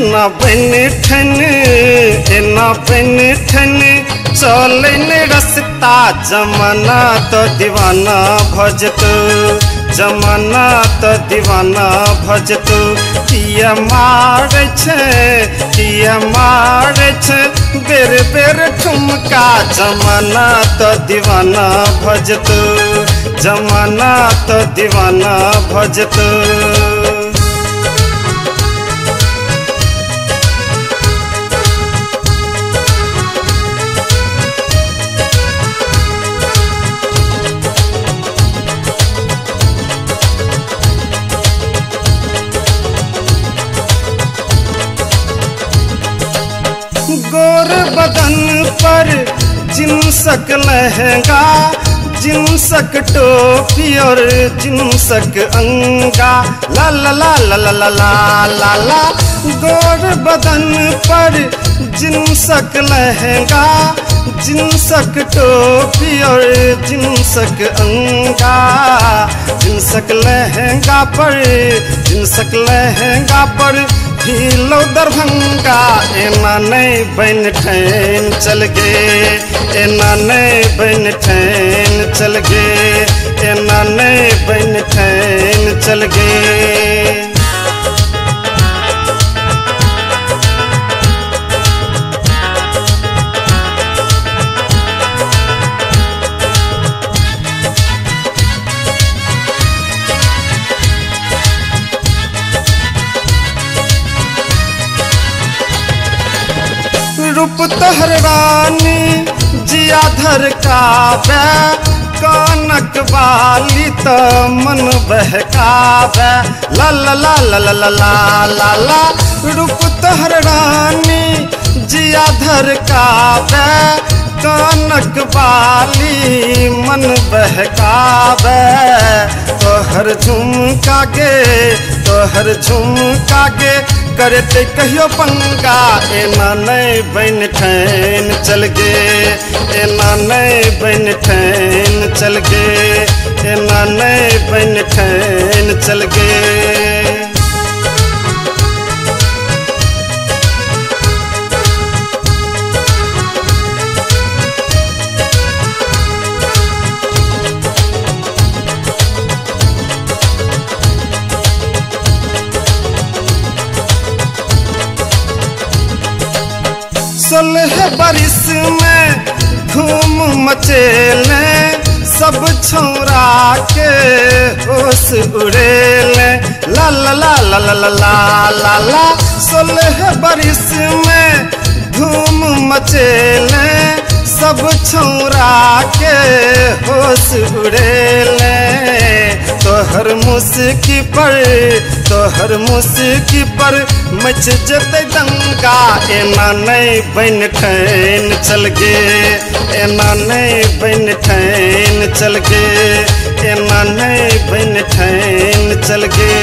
एना बन ठन चलन रस्ता जमाना तो दीवाना भजत जमाना तो दीवाना भजत किया मारे छे बेर बेर ठुमका जमाना तो दीवाना भजत जमाना तो दीवाना भजत। गोर बदन पर जिनसक लहंगा जिनसक टोपी और जिनसक अंगा ला ला ला ला ला ला ला ला। गोर बदन पर जिनसक लहंगा जिनसक टोपी और जिनसक अंगा जिनसक लहंगा पर हिलो दरभंगा एना नहीं बन ठन चल गे एना नहीं बन ठन चल गे एना नहीं बन ठन चल गे। रूप तोहर रानी जिया धर काबे कानक वाली तो मन बहकाबे ला ला ला ला ला ला ला ला। रूप तोहर रानी जिया धर काबे कानक वाली मन बहकाबे तोहर झुमका के करते कहियो पंगा एना नहीं बन ठन चल गे एना नहीं बन ठन चल गे एना नहीं बन ठन चल गे। सोलह बरिस में धूम मचेले सब छौरा के होश उड़ेले ला ला ला ला ला ला ला ला। 16 बरिस में धूम मचेले सब छौरा के होश उड़ेले तोहर मुस्की पर मच जते दंगा एना नहीं बन ठन चल गे एना नहीं बन ठन चल गे एना नहीं बन ठन चल गे।